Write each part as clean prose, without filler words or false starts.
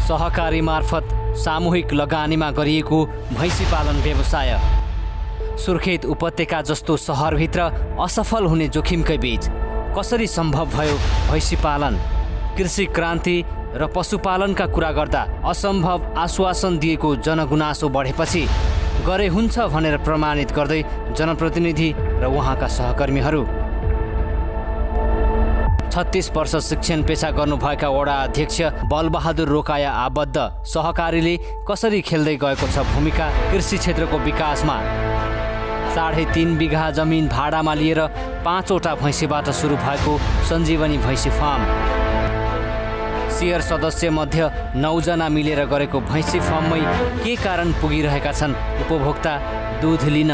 सहकारी मार्फत सामूहिक लगानीमा गरिएको भैँसी पालन व्यवसाय। सुर्खेत उपत्यका जस्तो सहरभित्र असफल हुने जोखिमकै बीच कसरी सम्भव भयो भैँसी पालन? कृषि क्रान्ति र पशुपालनका कुरा गर्दा असम्भव आश्वासन दिएको जनगुनासो बढेपछि गरे हुन्छ भनेर प्रमाणित गर्दै जनप्रतिनिधि र उहाँका सहकर्मीहरू। 36 वर्ष शिक्षण पेशा गर्नुभएका वडा अध्यक्ष बलबहादुर रोकाया आबद्ध सहकारीले कसरी खेल्दै गएको छ भूमिका कृषि क्षेत्रको विकासमा। 3.5 बिघा जमिन भाडामा लिएर 5वटा भैँसीबाट सुरु भएको सञ्जीवनी भैँसी फार्म। शेयर सदस्य मध्ये 9 जना मिलेर गरेको भैँसी फार्ममै के कारण पुगिरहेका छन् उपभोक्ता दुध लिन?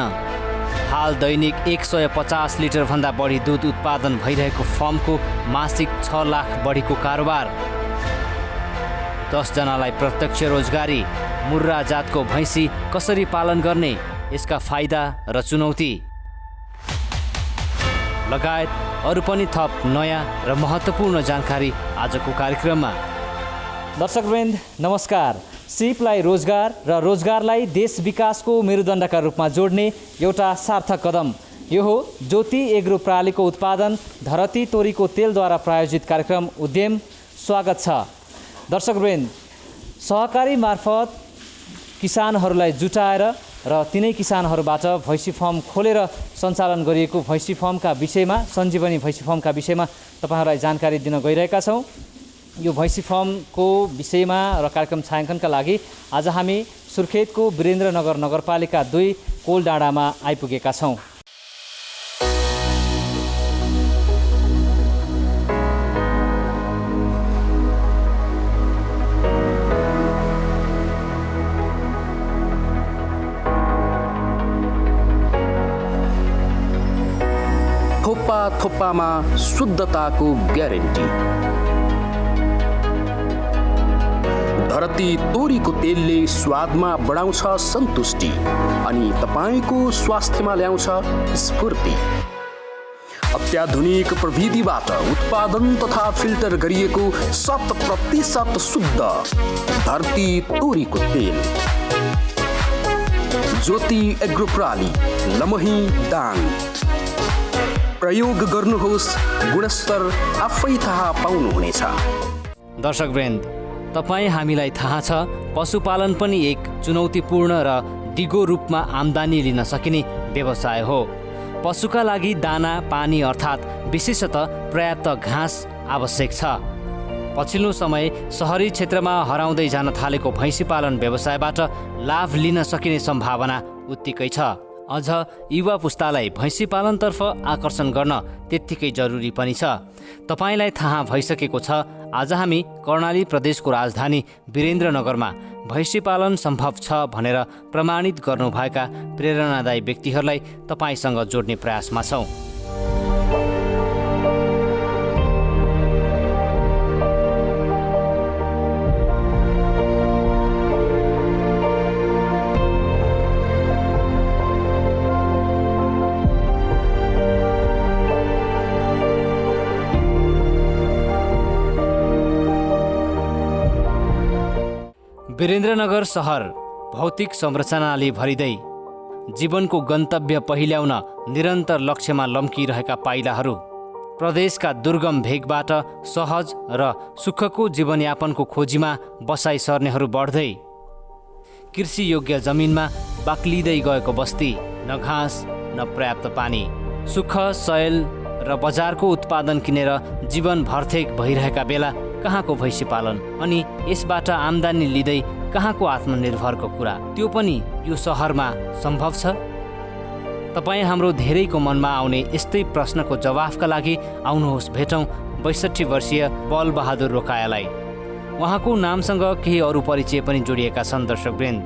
हाल दैनिक 150 लिटर भन्दा बढी दुध उत्पादन भइरहेको फर्मको मासिक 6 लाख बढीको कारोबार। 10 जनालाई प्रत्यक्ष रोजगारी। मुर्रा जातको भैँसी कसरी पालन गर्ने, यसका फाइदा र चुनौती लगायत अरू पनि थप नयाँ र महत्त्वपूर्ण जानकारी आजको कार्यक्रममा। दर्शकवृन्द नमस्कार। सिपलाई रोजगार र रोजगारलाई देश विकासको मेरुदण्डका रूपमा जोड्ने एउटा सार्थक कदम यो हो ज्योति एग्रो प्रालीको उत्पादन धरती तोरीको तेलद्वारा प्रायोजित कार्यक्रम उद्यम। स्वागत छ दर्शकवृन्द। सहकारी मार्फत किसानहरूलाई जुटाएर र तिनै किसानहरूबाट भैँसी फार्म खोलेर सञ्चालन गरिएको भैँसी फार्मका विषयमा, सञ्जीवनी भैँसी फार्मका विषयमा तपाईहरुलाई जानकारी दिन गइरहेका छौँ। यो भैँसी फार्मको विषयमा र कार्यक्रम छायाङ्कनका लागि आज हामी सुर्खेतको वीरेन्द्रनगर नगरपालिका 2 कोलडाँडामा आइपुगेका छौँ। थोप्पामा शुद्धताको ग्यारेन्टी। धरती तोरीको तेलले स्वादमा बढाउँछ सन्तुष्टि अनि तपाईको स्वास्थ्यमा ल्याउँछ स्फूर्ति। अत्याधुनिक प्रविधिबाट उत्पादन तथा फिल्टर गरिएको 100% शुद्ध धरती तोरीको तेल। ज्योति एग्रो प्राली, लमही दाङ। प्रयोग गर्नुहोस्, गुणस्तर आफै थाहा पाउनुहुनेछ। दर्शकवृन्द, तपाईँ हामीलाई थाहा छ पशुपालन पनि एक चुनौतीपूर्ण र दिगो रूपमा आम्दानी लिन सकिने व्यवसाय हो। पशुका लागि दाना पानी अर्थात् विशेषतः पर्याप्त घाँस आवश्यक छ। पछिल्लो समय सहरी क्षेत्रमा हराउँदै जान थालेको भैँसी पालन व्यवसायबाट लाभ लिन सकिने सम्भावना उत्तिकै छ। अझ युवा पुस्तालाई भैँसी पालनतर्फ आकर्षण गर्न त्यत्तिकै जरुरी पनि छ। तपाईलाई थाहा भइसकेको छ आज हामी कर्णाली प्रदेशको राजधानी वीरेन्द्रनगरमा भैँसी पालन सम्भव छ भनेर प्रमाणित गर्नुभएका प्रेरणादायी व्यक्तिहरूलाई तपाईसँग जोड्ने प्रयासमा छौँ। वीरेन्द्रनगर सहर भौतिक संरचनाले भरिँदै जीवनको गन्तव्य पहिल्याउन निरन्तर लक्ष्यमा लम्किरहेका पाइलाहरू, प्रदेशका दुर्गम भेगबाट सहज र सुखको जीवनयापनको खोजीमा बसाइ सर्नेहरू बढ्दै, कृषि योग्य जमिनमा बाक्लिँदै गएको बस्ती, न घाँस न पर्याप्त पानी, सुख शैल र बजारको उत्पादन किनेर जीवन भर्थेक भइरहेका बेला कहाँको भैँसी पालन अनि यसबाट आम्दानी लिँदै कहाँको आत्मनिर्भरको कुरा, त्यो पनि यो सहरमा सम्भव छ? तपाईँ हाम्रो धेरैको मनमा आउने यस्तै प्रश्नको जवाफका लागि आउनुहोस् भेटौँ 62 वर्षीय बलबहादुर रोकायालाई। उहाँको नामसँग केही अरू परिचय पनि जोडिएका छन्। दर्शकवृन्द,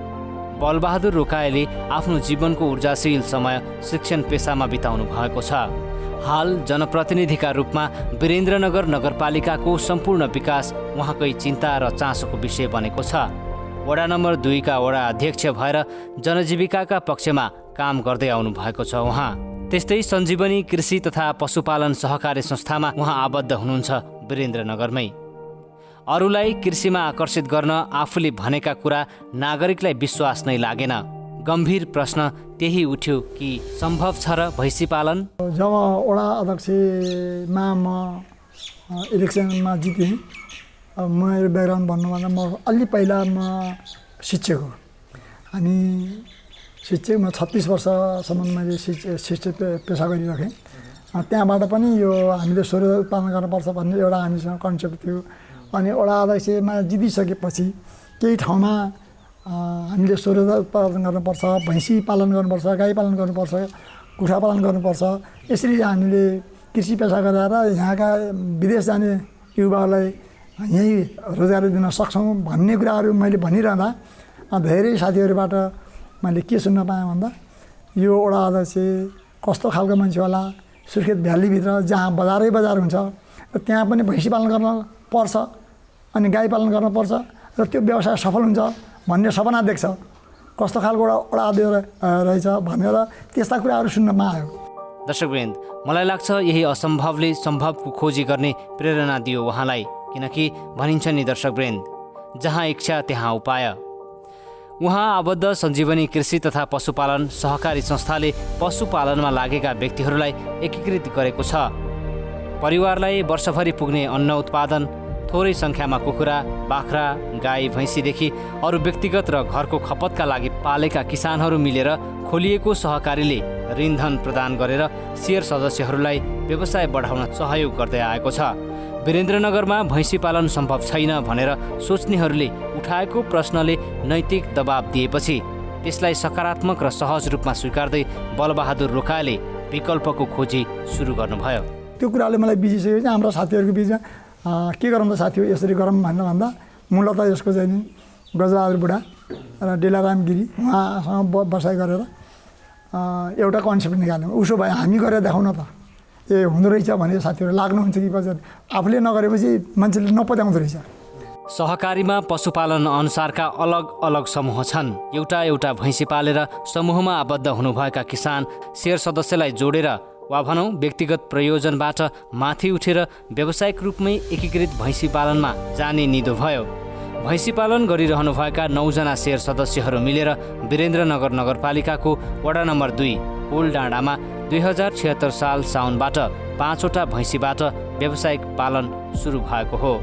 बलबहादुर रोकायाले आफ्नो जीवनको ऊर्जाशील समय शिक्षण पेशामा बिताउनु भएको छ। हाल जनप्रतिनिधिका रूपमा वीरेन्द्रनगर नगरपालिकाको सम्पूर्ण विकास उहाँकै चिन्ता र चासोको विषय बनेको छ। वडा नम्बर 2 का वडा अध्यक्ष भएर जनजीविकाका पक्षमा काम गर्दै आउनु भएको छ उहाँ। त्यस्तै सञ्जीवनी कृषि तथा पशुपालन सहकारी संस्थामा उहाँ आबद्ध हुनुहुन्छ वीरेन्द्रनगरमै। अरूलाई कृषिमा आकर्षित गर्न आफूले भनेका कुरा नागरिकलाई विश्वास नै लागेन। गम्भीर प्रश्न त्यही उठ्यो कि सम्भव छ र भैँसी पालन? जब वडा अध्यक्षमा म इलेक्सनमा जितेँ, मेरो ब्याकग्राउन्ड भन्नुभन्दा म अलि पहिला म शिक्षक हो। अनि शिक्षक म 36 वर्षसम्म मैले शिक्षक पेसा गरिराखेँ। त्यहाँबाट पनि यो हामीले सौर उत्पादन गर्नुपर्छ भन्ने एउटा हामीसँग कन्सेप्ट थियो। अनि वडा अध्यक्षमा जितिसकेपछि केही ठाउँमा हामीले सौर उत्पादन गर्नुपर्छ, भैँसी पालन गर्नुपर्छ, गाई पालन गर्नुपर्छ, कुखुरा पालन गर्नुपर्छ। यसरी हामीले कृषि पेसा गरेर यहाँका विदेश जाने युवाहरूलाई यहीँ रोजगारी दिन सक्छौँ भन्ने कुराहरू मैले भनिरहँदा धेरै साथीहरूबाट मैले के सुन्न पाएँ भन्दा यो वडा अध्यक्ष कस्तो खालको मान्छे होला, सुर्खेत भ्यालीभित्र जहाँ बजारै बजार हुन्छ र त्यहाँ पनि भैँसी पालन गर्न पर्छ अनि गाई पालन गर्न पर्छ र त्यो व्यवसाय सफल हुन्छ भन्ने सपना देख्छ, कस्तो खालको वडा अध्यक्ष रहेछ भनेर त्यस्ता कुराहरू सुन्नमा आयो। दर्शकवृन्द, मलाई लाग्छ यही असम्भवले सम्भवको खोजी गर्ने प्रेरणा दियो उहाँलाई। किनकि भनिन्छ नि दर्शकवृन्द, जहाँ इच्छा त्यहाँ उपाय। उहाँ आबद्ध सञ्जीवनी कृषि तथा पशुपालन सहकारी संस्थाले पशुपालनमा लागेका व्यक्तिहरूलाई एकीकृत गरेको छ। परिवारलाई वर्षभरि पुग्ने अन्न उत्पादन, थोरै सङ्ख्यामा कुखुरा, बाख्रा, गाई, भैँसीदेखि अरू व्यक्तिगत र घरको खपतका लागि पालेका किसानहरू मिलेर खोलिएको सहकारीले ऋणधन प्रदान गरेर सेयर सदस्यहरूलाई व्यवसाय बढाउन सहयोग गर्दै आएको छ। वीरेन्द्रनगरमा भैँसी पालन सम्भव छैन भनेर सोच्नेहरूले उठाएको प्रश्नले नैतिक दबाब दिएपछि त्यसलाई सकारात्मक र सहज रूपमा स्वीकार्दै बलबहादुर रोकाले विकल्पको खोजी सुरु गर्नुभयो। त्यो कुराले मलाई बिजिसकेपछि हाम्रो साथीहरूको बिचमा के गरौँ त साथी हो, यसरी गरौँ भनेर भन्दा मूलत यसको चाहिँ नि गजबहादुर बुढा र डेलाराम गिरी उहाँसँग बसाइ गरेर एउटा कन्सेप्ट निकाल्यौँ। उसो भए हामी गरेर देखाउन त ए हुँदो रहेछ भने साथीहरू लाग्नुहुन्छ कि पछि आफूले नगरेपछि मान्छेले नपत्याउँदो रहेछ। सहकारीमा पशुपालन अनुसारका अलग अलग समूह छन्। एउटा भैँसी पालेर समूहमा आबद्ध हुनुभएका किसान सेयर सदस्यलाई जोडेर वा भनौँ व्यक्तिगत प्रयोजनबाट माथि उठेर व्यावसायिक रूपमै एकीकृत भैँसी पालनमा जाने निदो भयो। भैँसी पालन गरिरहनुभएका 9 जना सेयर सदस्यहरू मिलेर वीरेन्द्रनगर नगरपालिकाको वडा नम्बर 2 कोलडाँडामा 2076 साल साउनबाट 5 वटा भैँसीबाट व्यावसायिक पालन सुरु भएको हो।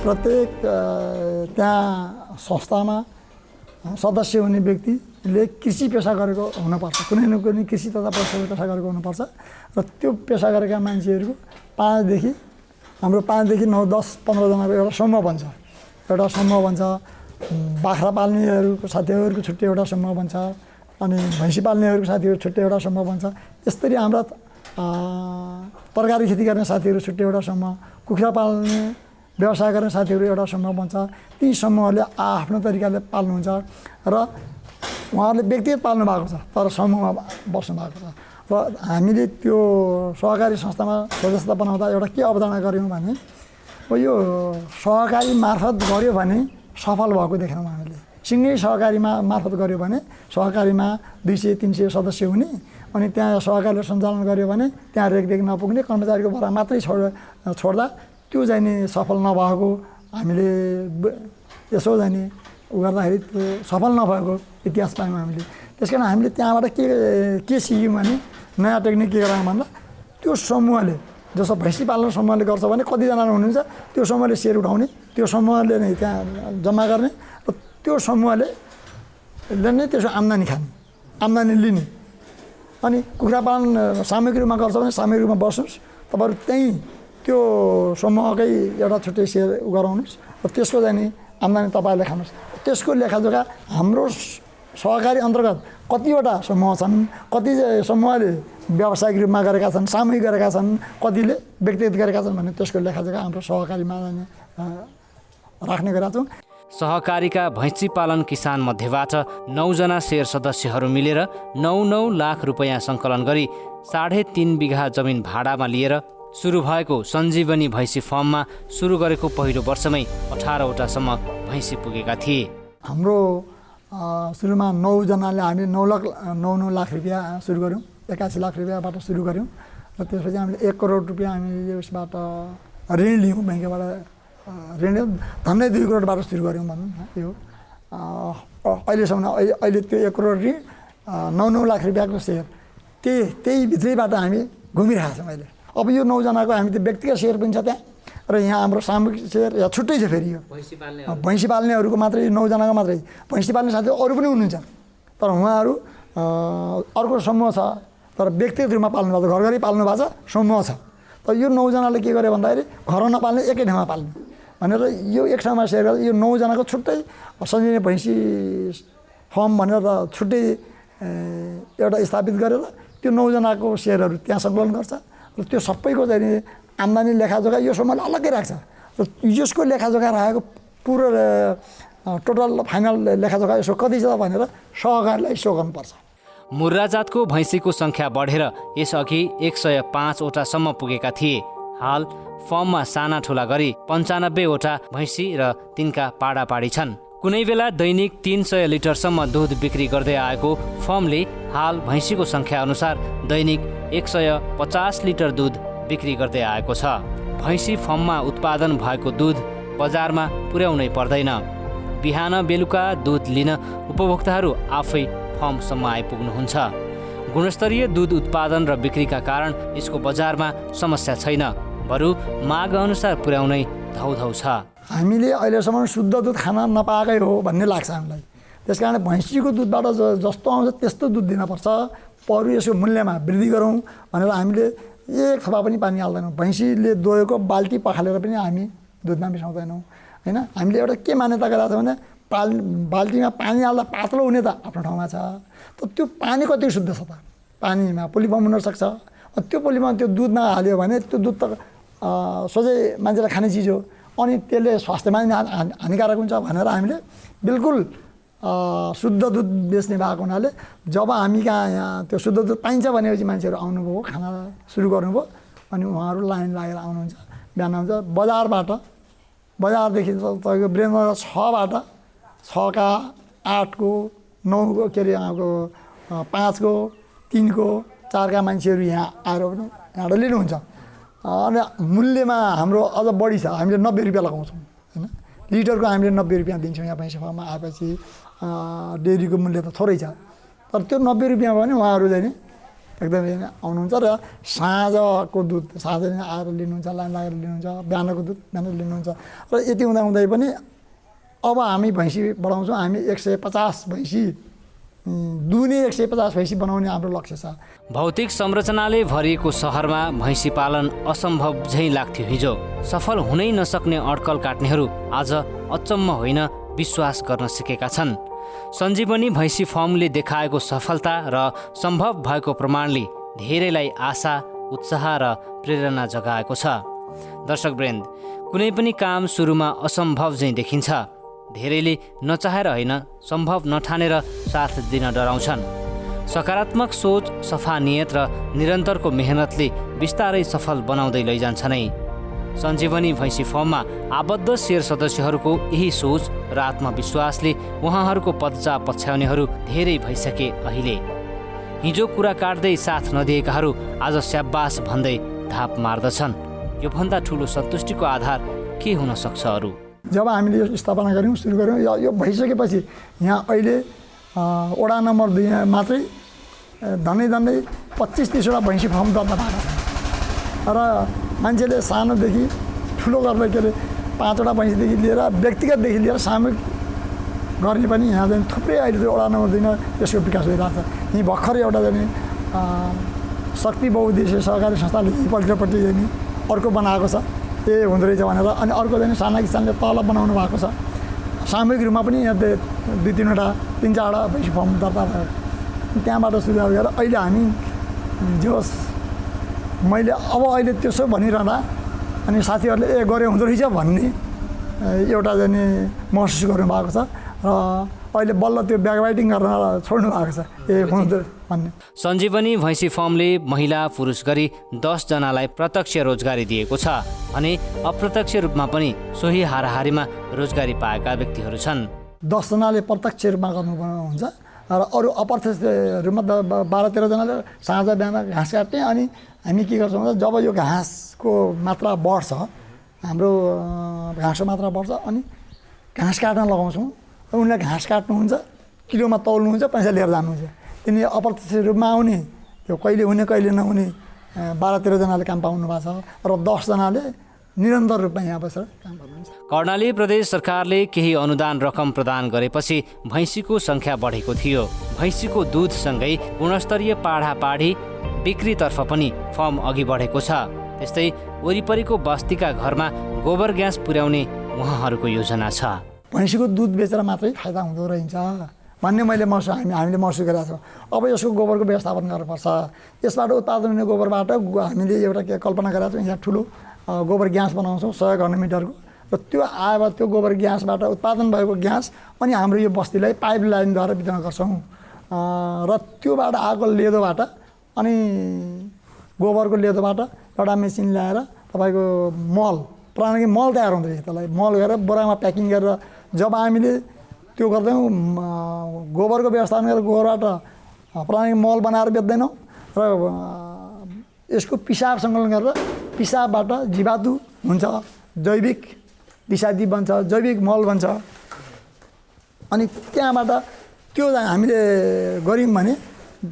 प्रत्येक त्यहाँ संस्थामा सदस्य हुने व्यक्तिले कृषि पेसा गरेको हुनुपर्छ, कुनै न कुनै कृषि तथा पशु पेसा गरेको हुनुपर्छ र त्यो पेसा गरेका मान्छेहरूको 5 देखि हाम्रो 5 देखि 9, 10, 15 जनाको एउटा समूह बन्छ। एउटा समूह बन्छ। बाख्रा पाल्नेहरूको साथीहरूको छुट्टै एउटा समूह बन्छ। अनि भैँसी पाल्नेहरूको साथीहरू छुट्टै एउटा समूह बन्छ। यसरी हाम्रा तरकारी खेती गर्ने साथीहरू छुट्टै एउटा समूह, कुखुरा पाल्ने व्यवसाय गर्ने साथीहरू एउटा समूह बन्छ। ती समूहले आफ्नो तरिकाले पाल्नुहुन्छ र उहाँहरूले व्यक्तिगत पाल्नु भएको छ तर समूहमा बस्नु भएको छ। र हामीले त्यो सहकारी संस्थामा सदस्यता बनाउँदा एउटा के अवधारणा गऱ्यौँ भने यो सहकारी मार्फत गऱ्यो भने सफल भएको देख्यौँ हामीले। सिँगै सहकारीमा मार्फत गऱ्यो भने सहकारीमा 200-300 सदस्य हुने अनि त्यहाँ सहकारीले सञ्चालन गर्यो भने त्यहाँ रेखदेख नपुग्ने कर्मचारीको भरा मात्रै छोड्दा त्यो चाहिँ नि सफल नभएको हामीले यसो चाहिँ नि उ गर्दाखेरि त्यो सफल नभएको इतिहास पायौँ हामीले। त्यस कारण हामीले त्यहाँबाट के सिक्यौँ भने नयाँ टेक्निक के गरायौँ भन्दा त्यो समूहले जस्तो भैँसी पालन समूहले गर्छ भने कतिजना हुनुहुन्छ त्यो समूहले सेयर उठाउने, त्यो समूहले नै त्यहाँ जम्मा गर्ने र त्यो समूहले नै त्यसो आम्दानी खाने, आम्दानी लिने। अनि कुखुरा पालन सामूहिक रूपमा गर्छ भने सामूहिक रूपमा बस्नुहोस्, तपाईँहरू त्यहीँ त्यो समूहकै एउटा छुट्टै सेयर गराउनुहोस् र त्यसको चाहिँ नि आम्दानी तपाईँहरूले खानुहोस्। त्यसको लेखाजोखा हाम्रो सहकारी अन्तर्गत कतिवटा समूह छन्, कति समूहले व्यावसायिक रूपमा गरेका छन्, सामूहिक गरेका छन्, कतिले व्यक्तिगत गरेका छन् भन्ने त्यसको लेखाजोखा हाम्रो सहकारीमा राख्ने गरेका छौँ। सहकारीका भैँसी पालन किसान मध्येबाट 9 जना सेयर सदस्यहरू मिलेर 9 लाख रुपैयाँ सङ्कलन गरी 3.5 बिघा जमिन भाडामा लिएर सुरु भएको सञ्जीवनी भैँसी फार्ममा सुरु गरेको पहिलो वर्षमै 18 वटासम्म भैँसी पुगेका थिए। हाम्रो सुरुमा 9 जनाले हामी 9 लाख रुपियाँ सुरु गऱ्यौँ, 81 लाख रुपियाँबाट सुरु गऱ्यौँ र त्यसपछि हामीले 1 करोड रुपियाँ हामीले यसबाट ऋण लियौँ ब्याङ्कबाट ऋण धन्नै 2 करोडबाट सुरु गऱ्यौँ भनौँ न यो अहिलेसम्म अहिले त्यो 1 करोड ऋण 9 लाख रुपियाँको सेयर त्यही भित्रैबाट हामी घुमिरहेको छौँ अहिले। अब यो 9 जनाको हामी त व्यक्तिगत सेयर पनि छ त्यहाँ र यहाँ हाम्रो सामूहिक सेयर या छुट्टै छ फेरि यो भैँसी पाल्नेहरूको मात्रै 9 जनाको मात्रै भैँसी पाल्ने साथी अरू पनि हुनुहुन्छ तर उहाँहरू अर्को समूह छ तर व्यक्तिगत रूपमा पाल्नु भएको छ घरघरै पाल्नु भएको छ समूह छ। तर यो 9 जनाले के गर्यो भन्दाखेरि घरमा नपाल्ने एकै ठाउँमा पाल्ने भनेर यो एक ठाउँमा सेयर गर्दा यो 9 जनाको छुट्टै सञ्जीवनी भैँसी फर्म भनेर छुट्टै एउटा स्थापित गरेर त्यो 9 जनाको सेयरहरू त्यहाँ सङ्कलन गर्छ र त्यो सबैको चाहिँ आम्दानी लेखाजोखा यो समूहले अलग्गै राख्छ र यसको लेखाजोखा राखेको पुरो टोटल फाइनल लेखाजोखा यसो कति छ भनेर सहकारीलाई सो गर्नुपर्छ। मुर्रा जातको भैँसीको सङ्ख्या बढेर यसअघि 105वटासम्म पुगेका थिए। हाल फर्ममा साना ठुला गरी 95वटा भैँसी र तिनका पाडापाडी छन्। कुनै बेला दैनिक 300 लिटरसम्म दुध बिक्री गर्दै आएको फर्मले हाल भैँसीको सङ्ख्या अनुसार दैनिक 150 लिटर दुध बिक्री गर्दै आएको छ। भैँसी फर्ममा उत्पादन भएको दुध बजारमा पुर्याउनै पर्दैन। बिहान बेलुका दुध लिन उपभोक्ताहरू आफै फर्मसम्म आइपुग्नुहुन्छ। गुणस्तरीय दुध उत्पादन र बिक्रीका कारण यसको बजारमा समस्या छैन, बरु माग अनुसार पुर्याउनै धौधौ छ। हामीले अहिलेसम्म शुद्ध दुध खान नपाएकै हो भन्ने लाग्छ हामीलाई। त्यस कारण भैँसीको दुधबाट जस्तो आउँछ त्यस्तो दुध दिनुपर्छ। बरु यसको मूल्यमा वृद्धि गरौँ भनेर हामीले एक थोपा पनि पानी हाल्दैनौँ। भैँसीले दोहेको बाल्टी पखालेर पनि हामी दुधमा मिसाउँदैनौँ होइन। हामीले एउटा के मान्यता गरेको छ भने बाल्टीमा पानी हाल्दा पातलो हुने त आफ्नो ठाउँमा छ, तर त्यो पानी कति शुद्ध छ त? पानीमा पोलिफर्म हुनसक्छ, त्यो पोलिफर्म त्यो दुधमा हाल्यो भने त्यो दुध त सोझै मान्छेलाई खाने चिज हो अनि त्यसले स्वास्थ्यमा हानिकारक हुन्छ भनेर हामीले बिल्कुल शुद्ध दुध बेच्ने भएको हुनाले जब हामी कहाँ यहाँ त्यो शुद्ध दुध पाइन्छ भनेपछि मान्छेहरू आउनुभयो, खाना सुरु गर्नुभयो अनि उहाँहरू लाइन लागेर आउनुहुन्छ। बिहान आउँछ बजारदेखि तपाईँको वीरेन्द्रनगर 6बाट 6 का 8 को 9 को के अरे यहाँको 5 को 3 को 4 का मान्छेहरू यहाँ आएर पनि यहाँबाट लिनुहुन्छ। अनि मूल्यमा हाम्रो अझ बढी छ, हामीले 90 रुपियाँ लगाउँछौँ होइन। लिटरको हामीले 90 रुपियाँ दिन्छौँ यहाँ भैँसी फर्ममा आएपछि। डेरीको मूल्य त थोरै छ तर त्यो 90 रुपियाँमा पनि उहाँहरू चाहिँ एकदमै आउनुहुन्छ र साँझको दुध साँझ आएर लिनुहुन्छ, लाइन लागेर लिनुहुन्छ, बिहानको दुध बिहान लिनुहुन्छ। र यति हुँदाहुँदै पनि अब हामी भैँसी बढाउँछौँ। हामी 150 भैँसी दुने 150 भैँसी बनाउने हाम्रो लक्ष्य छ। भौतिक संरचनाले भरिएको सहरमा भैँसी पालन असम्भव झैँ लाग्थ्यो हिजो। सफल हुनै नसक्ने अड्कल काट्नेहरू आज अचम्म होइन विश्वास गर्न सिकेका छन्। सञ्जीवनी भैँसी फर्मले देखाएको सफलता र सम्भव भएको प्रमाणले धेरैलाई आशा, उत्साह र प्रेरणा जगाएको छ। दर्शकवृन्द, कुनै पनि काम सुरुमा असम्भव झैँ देखिन्छ। धेरैले नचाहेर होइन, सम्भव नठानेर साथ दिन डराउँछन्। सकारात्मक सोच, सफा नियत र निरन्तरको मेहनतले बिस्तारै सफल बनाउँदै लैजान्छ नै। सञ्जीवनी भैँसी फर्ममा आबद्ध सेयर सदस्यहरूको यही सोच र आत्मविश्वासले उहाँहरूको पदचाप पछ्याउनेहरू धेरै भइसके। अहिले हिजो कुरा काट्दै साथ नदिएकाहरू आज स्याबास भन्दै धाप मार्दछन्। योभन्दा ठुलो सन्तुष्टिको आधार के हुन सक्छ अरू? जब हामीले यो स्थापना गऱ्यौँ, सुरु गऱ्यौँ, यो भइसकेपछि यहाँ अहिले वडा नम्बर 2 मात्रै धन्दै 25-30वटा भैँसी फर्म दर्ता भएको छ र मान्छेले सानोदेखि ठुलो गर्दै के अरे 5वटा भैँसीदेखि लिएर व्यक्तिगतदेखि लिएर सामूहिक गर्ने पनि यहाँ चाहिँ थुप्रै अहिले त्यो वडा नम्बर 2मा यसको विकास भइरहेको छ। यहीँ भर्खरै एउटा चाहिँ शक्ति बहुउद्देश्य सहकारी संस्थाले पल्टिपट्टि चाहिँ अर्को बनाएको छ हुँदो रहेछ भनेर। अनि अर्को चाहिँ साना किसानले तल बनाउनु भएको छ। सामूहिक रूपमा पनि यहाँ 2-3वटा 3-4वटा भैँसी फर्म दर्ता भयो। त्यहाँबाट सुरु गरेर अहिले हामी जोस् मैले अहिले त्यसो भनिरहँदा अनि साथीहरूले गरे हुँदो रहेछ भन्ने एउटा चाहिँ महसुस गर्नुभएको छ र अहिले बल्ल त्यो ब्याकबाइटिङ गर्न छोड्नु भएको छ हुँदो भन्ने। सञ्जीवनी भैँसी फर्मले महिला पुरुष गरी 10 जनालाई प्रत्यक्ष रोजगारी दिएको छ भने अप्रत्यक्ष रूपमा पनि सोही हाराहारीमा रोजगारी पाएका व्यक्तिहरू छन्। 10 जनाले प्रत्यक्ष रूपमा गर्नुहुन्छ र अरू अप्रत्यक्ष रूपमा 12-13 जनाले साँझ बिहान घाँस काट्ने। अनि हामी के गर्छौँ भने जब यो घाँसको मात्रा बढ्छ हाम्रो घाँसको मात्रा बढ्छ अनि घाँस काट्न लगाउँछौँ उनीहरूले घाँस काट्नुहुन्छ किलोमा तौल्नुहुन्छ पैसा लिएर जानुहुन्छ तिनी अप्रत्यक्ष रूपमा आउने त्यो कहिले हुने कहिले नहुने 12-13जनाले काम पाउनु भएको छ र 10जनाले निरन्तर रूपमा यहाँ बसेर काम गर्नुहुन्छ। कर्णाली प्रदेश सरकारले केही अनुदान रकम प्रदान गरेपछि भैँसीको सङ्ख्या बढेको थियो। भैँसीको दुधसँगै गुणस्तरीय पाढा-पाढी बिक्रीतर्फ पनि फर्म अघि बढेको छ। त्यस्तै वरिपरिको बस्तीका घरमा गोबर ग्यास पुर्याउने उहाँहरूको योजना छ। भैँसीको दुध बेचेर मात्रै फाइदा हुँदो रहेछ भन्ने हामीले हामीले महसुस गरेका छौँ। अब यसको गोबरको व्यवस्थापन गर्नुपर्छ। यसबाट उत्पादन हुने गोबरबाट हामीले एउटा के कल्पना गरेका छौँ, यहाँ ठुलो गोबर ग्यास बनाउँछौँ 100 घनमिटरको र त्यो आएर त्यो गोबर ग्यासबाट उत्पादन भएको ग्यास अनि हाम्रो यो बस्तीलाई पाइप लाइनद्वारा वितरण गर्छौँ र त्योबाट आएको लेदोबाट अनि गोबरको लेदोबाट एउटा मेसिन ल्याएर तपाईँको मल प्राणिक मल तयार हुँदो रहेछ। त्यसलाई मल गरेर बोरामा प्याकिङ गरेर जब हामीले त्यो गर्दैनौँ गोबरको व्यवस्थापन गरेर गोबरबाट प्राणिक मल बनाएर बेच्दैनौँ र यसको पिसाब सङ्कलन गरेर पिसाबबाट जीवाणु हुन्छ, जैविक विषादी बन्छ, जैविक मल बन्छ अनि त्यहाँबाट त्यो हामीले गऱ्यौँ भने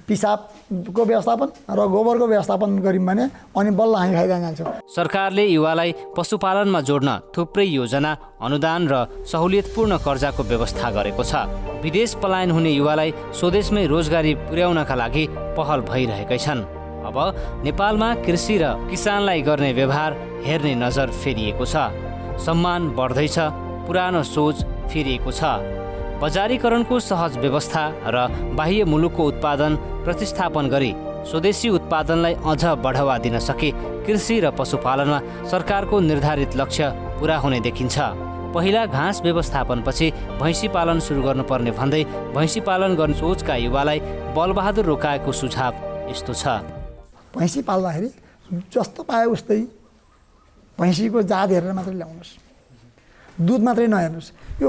पिसाबको व्यवस्थापन र गोबरको व्यवस्थापन गऱ्यौँ भने अनि बल्ल हामी फाइदा जान्छौँ। सरकारले युवालाई पशुपालनमा जोड्न थुप्रै योजना, अनुदान र सहुलियतपूर्ण कर्जाको व्यवस्था गरेको छ। विदेश पलायन हुने युवालाई स्वदेशमै रोजगारी पुर्याउनका लागि पहल भइरहेकै छन्। अब नेपालमा कृषि र किसानलाई गर्ने व्यवहार हेर्ने नजर फेरिएको छ। सम्मान बढ्दैछ, पुरानो सोच फेरिएको छ। बजारीकरणको सहज व्यवस्था र बाह्य मुलुकको उत्पादन प्रतिस्थापन गरी स्वदेशी उत्पादनलाई अझ बढावा दिन सके कृषि र पशुपालनमा सरकारको निर्धारित लक्ष्य पुरा हुने देखिन्छ। पहिला घाँस व्यवस्थापनपछि भैँसी पालन सुरु गर्नुपर्ने भन्दै भैँसी पालन गर्ने सोचका युवालाई बलबहादुर रोकाएको सुझाव यस्तो छ। भैँसी पाल्दाखेरि जस्तो पाए उस्तै भैँसीको जात हेरेर मात्रै ल्याउनुहोस्, दुध मात्रै नहेर्नुहोस्। यो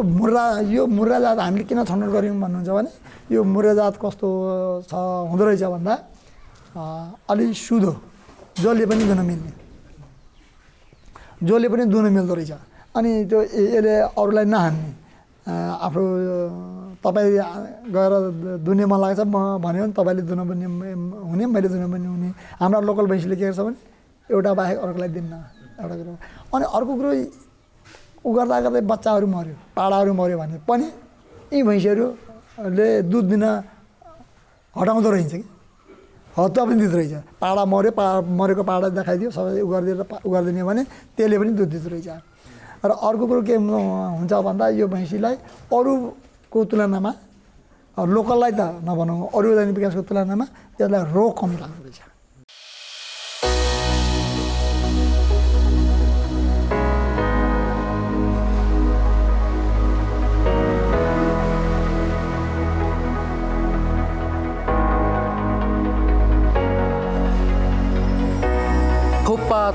मुर्रा जात हामीले किन छनौट गऱ्यौँ भन्नुहुन्छ भने यो मुर्रा जात कस्तो छ हुँदो रहेछ भन्दा अलि सुधो, जसले पनि दुन मिल्ने, जसले पनि दुन मिल्दो रहेछ। अनि त्यो यसले अरूलाई नहान्ने। आफ्नो तपाईँ गएर दुने मन लाग्छ म भन्यो भने तपाईँले दुन पनि हुने, मैले दुन पनि हुने। हाम्रा लोकल भैँसीले के गर्छ भने एउटा बाहेक अर्कोलाई दिन्न, एउटा कुरो। अनि अर्को कुरो उ गर्दा गर्दै बच्चाहरू मऱ्यो, पाडाहरू मऱ्यो भने पनि यी भैँसीहरूले दुध दिन हटाउँदो रहेछ कि हत्या पनि दिँदो रहेछ। पाडा मऱ्यो, मरेको पाडा देखाइदियो सबै उ गरिदिने भने त्यसले पनि दुध दिँदो रहेछ। र अर्को कुरो के हुन्छ भन्दा यो भैँसीलाई अरूको तुलनामा लोकललाई त नभनौँ, अरू दैनिक विकासको तुलनामा त्यसलाई रोग कम लाग्दो रहेछ।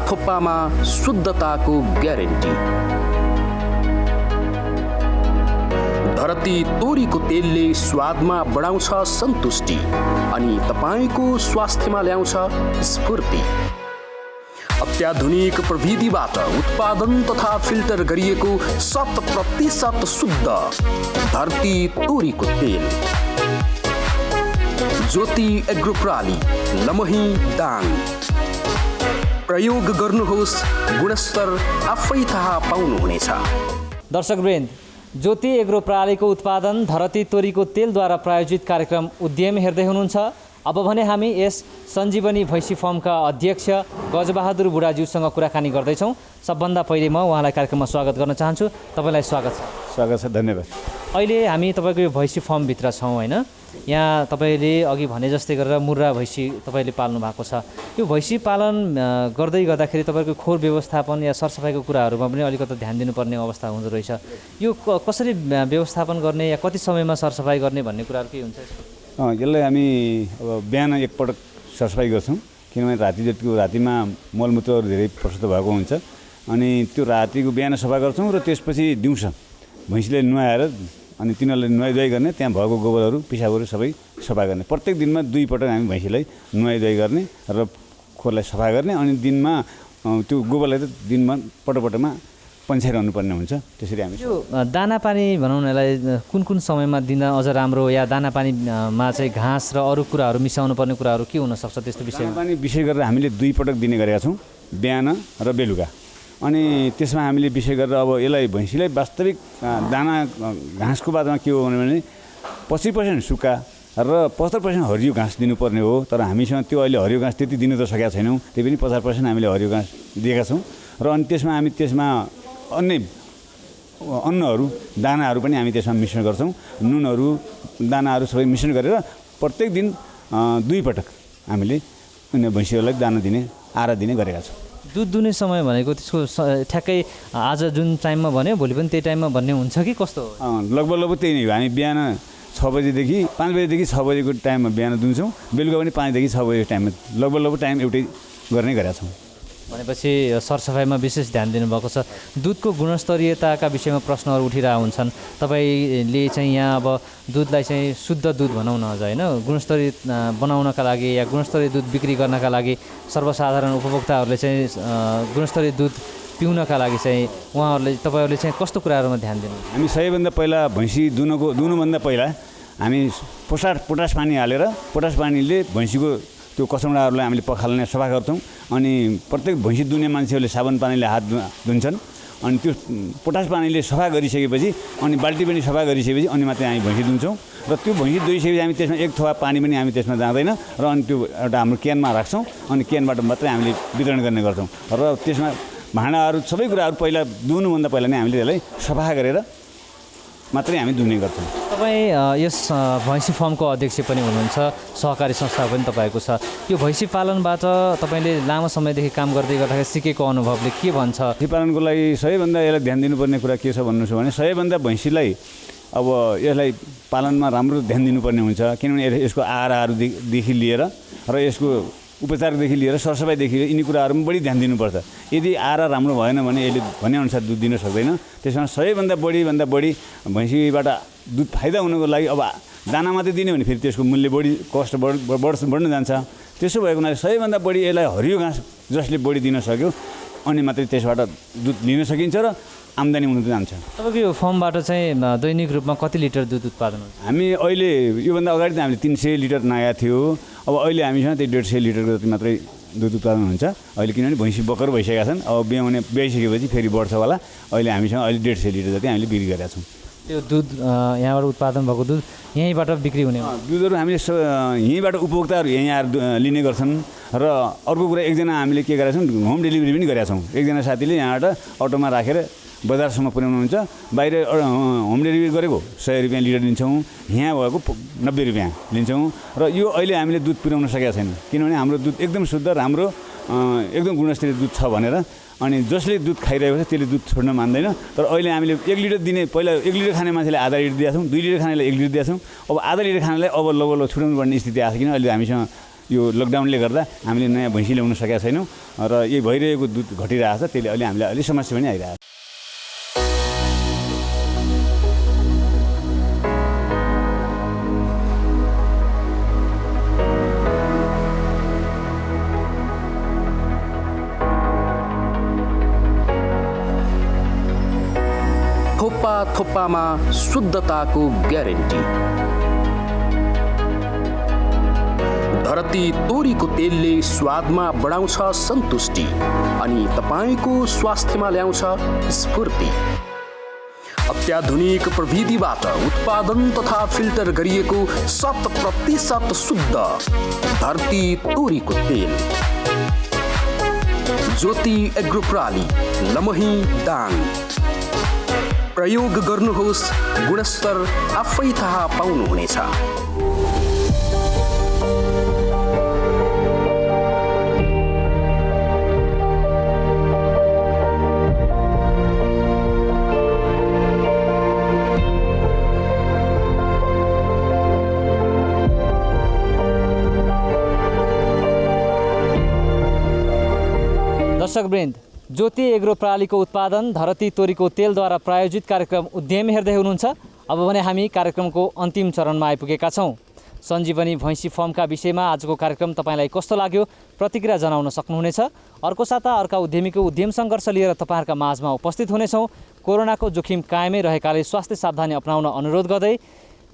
थोप्पामा शुद्धताको ग्यारेन्टी। धरती तोरीको तेलले स्वादमा बढाउँछ सन्तुष्टि अनि तपाईँको स्वास्थ्यमा ल्याउँछ स्फूर्ति। अत्याधुनिक प्रविधिबाट उत्पादन तथा फिल्टर गरिएको 100% शुद्ध धरती तोरीको तेल। ज्योति एग्रो प्राली, लमही दाङ। प्रयोग गर्नुहोस्, गुणस्तर आफै थाहा पाउनुहुनेछ। दर्शकवृन्द, ज्योति एग्रो प्रणालीको उत्पादन धरती तोरीको तेलद्वारा प्रायोजित कार्यक्रम उद्यम हेर्दै हुनुहुन्छ। अब भने हामी यस सञ्जीवनी भैँसी फर्मका अध्यक्ष गजबहादुर बुढाज्यूसँग कुराकानी गर्दैछौँ। सबभन्दा पहिले म उहाँलाई कार्यक्रममा स्वागत गर्न चाहन्छु। तपाईँलाई स्वागत छ। स्वागत छ, धन्यवाद। अहिले हामी तपाईँको यो भैँसी फर्मभित्र छौँ होइन? यहाँ तपाईँले अघि भने जस्तै गरेर मुर्रा भैँसी तपाईँले पाल्नु भएको छ। यो भैँसी पालन गर्दै गर्दाखेरि तपाईँको खोर व्यवस्थापन या सरसफाइको कुराहरूमा पनि अलिकति ध्यान दिनुपर्ने अवस्था हुँदो रहेछ। यो कसरी व्यवस्थापन गर्ने या कति समयमा सरसफाइ गर्ने भन्ने कुराहरू के हुन्छ? यसलाई हामी अब बिहान एकपटक सरसफाइ गर्छौँ, किनभने राति जतिको रातिमा मलमूत्रहरू धेरै प्रशुद्ध भएको हुन्छ। अनि त्यो रातिको बिहान सफा गर्छौँ र त्यसपछि दिउँसो भैँसीले नुहाएर अनि तिनीहरूलाई नुहाइधुवाई गर्ने, त्यहाँ भएको गोबरहरू पिसाबहरू सबै सफा गर्ने। प्रत्येक दिनमा 2 पटक हामी भैँसीलाई नुहाइधुवाई गर्ने र खोरलाई सफा गर्ने। अनि दिनमा त्यो गोबरलाई त दिनमा पटकमा पन्छाइरहनु पर्ने हुन्छ। त्यसरी हामी यो दाना पानी भनौँ न यसलाई कुन कुन समयमा दिँदा अझ राम्रो, या दाना पानीमा चाहिँ घाँस र अरू कुराहरू मिसाउनु पर्ने कुराहरू के हुनसक्छ त्यस्तो विषयमा? दाना पानी विशेष गरेर हामीले 2 पटक दिने गरेका छौँ, बिहान र बेलुका। अनि त्यसमा हामीले विशेष गरेर अब यसलाई भैँसीलाई वास्तविक दाना घाँसको बादमा के हो भने 25% सुक्खा र 75% हरियो घाँस दिनुपर्ने हो। तर हामीसँग त्यो अहिले हरियो घाँस त्यति दिन त सकेका छैनौँ, त्यही पनि 50% हामीले हरियो घाँस दिएका छौँ। र अनि त्यसमा अन्य अन्नहरू दानाहरू पनि हामी त्यसमा मिश्रण गर्छौँ। नुनहरू दानाहरू सबै मिश्रण गरेर प्रत्येक दिन 2 पटक हामीले भैँसीहरूलाई दाना दिने आहारा दिने गरेका छौँ। दुध दुने समय भनेको त्यसको ठ्याक्कै आज जुन टाइममा भन्यो भोलि पनि त्यही टाइममा भन्ने हुन्छ कि कस्तो? लगभग त्यही नै हो। हामी बिहान 6 बजेदेखि 5 बजेदेखि 6 बजेको टाइममा बिहान दुन्छौँ, बेलुका पनि 5 देखि 6 बजेको टाइममा लगभग टाइम एउटै गर्ने गरेका छौँ। भनेपछि सरसफाइमा विशेष ध्यान दिनुभएको छ। दुधको गुणस्तरीयताका विषयमा प्रश्नहरू उठिरहेका हुन्छन्। तपाईँले चाहिँ यहाँ अब दुधलाई चाहिँ शुद्ध दुध भनौँ न अझ होइन, गुणस्तरीय बनाउनका लागि या गुणस्तरीय दुध बिक्री गर्नका लागि सर्वसाधारण उपभोक्ताहरूले चाहिँ गुणस्तरीय दुध पिउनका लागि चाहिँ तपाईँहरूले चाहिँ कस्तो कुराहरूमा ध्यान दिनु? हामी सबैभन्दा पहिला भैँसी दुनुभन्दा पहिला हामी पोटास पानी हालेर पोटास पानीले भैँसीको त्यो कसौडाहरूलाई हामीले पखाल्ने सफा गर्छौँ। अनि प्रत्येक भैँसी दुने मान्छेहरूले साबुन पानीले हात धुन्छन्। अनि त्यो पोटास पानीले सफा गरिसकेपछि अनि बाल्टी पनि सफा गरिसकेपछि अनि मात्रै हामी भैँसी दुन्छौँ। र त्यो भैँसी दुइसकेपछि हामी त्यसमा 1 थोपा पानी पनि हामी त्यसमा जाँदैन र अनि त्यो एउटा हाम्रो क्यानमा राख्छौँ। अनि क्यानबाट मात्रै हामीले वितरण गर्ने गर्छौँ। र त्यसमा भाँडाहरू सबै कुराहरू पहिला दुहुनुभन्दा पहिला नै हामीले त्यसलाई सफा गरेर मात्रै हामी दुने गर्छौँ। तपाईँ यस भैँसी फार्मको अध्यक्ष पनि हुनुहुन्छ, सहकारी संस्था पनि तपाईँको छ। यो भैँसी पालनबाट तपाईँले लामो समयदेखि काम गर्दै गर्दाखेरि सिकेको अनुभवले के भन्छ? भैँसी पालनको लागि सबैभन्दा यसलाई ध्यान दिनुपर्ने कुरा के छ भन्नु छ भने सबैभन्दा भैँसीलाई अब यसलाई पालनमा राम्रो ध्यान दिनुपर्ने हुन्छ। किनभने यसको आहारहरूदेखि लिएर र यसको उपचारदेखि लिएर सरसफाइदेखि लिएर यिनी कुराहरूमा बढी ध्यान दिनुपर्छ। यदि आहार राम्रो भएन भने यसले भनेअनुसार दुध दिन सक्दैन। त्यसमा सबैभन्दा बढी भैँसीबाट दुध फाइदा हुनुको लागि अब दाना मात्रै दिने भने फेरि त्यसको मूल्य बढी कस्ट बढ्न जान्छ। त्यसो भएको हुनाले सबैभन्दा बढी यसलाई हरियो घाँस जसले बढी दिन सक्यो अनि मात्रै त्यसबाट दुध लिन सकिन्छ र आम्दानी हुन जान्छ। तपाईँको यो फार्मबाट चाहिँ दैनिक रूपमा कति लिटर दुध उत्पादन हुन्छ? हामी अहिले योभन्दा अगाडि त हामीले 300 लिटर नागा थियो। अब अहिले हामीसँग त्यही 150 लिटरको जति मात्रै दुध उत्पादन हुन्छ अहिले, किनभने भैँसी बकर भइसकेका छन्। अब ब्याइसकेपछि फेरि बढ्छ होला। अहिले हामीसँग अहिले 150 लिटर जति हामीले बिक्री गरेका छौँ। त्यो दुध यहाँबाट उत्पादन भएको दुध यहीँबाट बिक्री हुने दुधहरू हामीले यहीँबाट उपभोक्ताहरू यहीँ आएर लिने गर्छन्। र अर्को कुरा एकजना हामीले के गरेका छौँ, होम डेलिभरी पनि गरेका छौँ। एकजना साथीले यहाँबाट अटोमा राखेर बजारसम्म पुर्याउनुहुन्छ। बाहिर होम डेलिभरी गरेको 100 रुपियाँ लिटर लिन्छौँ, यहाँ भएको 90 रुपियाँ लिन्छौँ। र यो अहिले हामीले दुध पुर्याउन सकेका छैन, किनभने हाम्रो दुध एकदम शुद्ध राम्रो एकदम गुणस्तरीय दुध छ भनेर। अनि जसले दुध खाइरहेको छ त्यसले दुध छोड्न मान्दैन। तर अहिले हामीले 1 लिटर दिने, पहिला 1 लिटर खाने मान्छेलाई आधा लिटर दिएका छौँ, 2 लिटर खानेलाई 1 लिटर दिएका छौँ। अब आधा लिटर खानेलाई अब लगभग छुट्याउनु पर्ने स्थिति आएको छ, किन अहिले हामीसँग यो लकडाउनले गर्दा हामीले नयाँ भैँसी ल्याउन सकेका छैनौँ र यही भइरहेको दुध घटिरहेको छ। त्यसले अहिले हामीलाई अलि समस्या पनि आइरहेको छ। थोप्पामा शुद्धताको ग्यारेन्टी। धरती तोरीको तेलले स्वादमा बढाउँछ सन्तुष्टि अनि तपाईँको स्वास्थ्यमा ल्याउँछ स्फूर्ति। अत्याधुनिक प्रविधिबाट उत्पादन तथा फिल्टर गरिएको 100% शुद्ध धरती तोरीको तेल। ज्योति एग्रो प्राली, लमही दाङ। प्रयोग गर्नुहोस्, गुणस्तर आफै थाहा पाउनुहुनेछ। दर्शकवृन्द, ज्योति एग्रो प्रालीको उत्पादन धरती तोरीको तेलद्वारा प्रायोजित कार्यक्रम उद्यमी हेर्दै हुनुहुन्छ। अब भने हामी कार्यक्रमको अन्तिम चरणमा आइपुगेका छौँ। सञ्जीवनी भैँसी फर्मका विषयमा आजको कार्यक्रम तपाईँलाई कस्तो लाग्यो प्रतिक्रिया जनाउन सक्नुहुनेछ। अर्को साता अर्का उद्यमीको उद्यम सङ्घर्ष लिएर तपाईँहरूका माझमा उपस्थित हुनेछौँ। कोरोनाको जोखिम कायमै रहेकाले स्वास्थ्य सावधानी अपनाउन अनुरोध गर्दै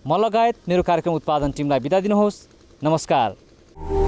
म लगायत मेरो कार्यक्रम उत्पादन टिमलाई बिदा दिनुहोस्। नमस्कार।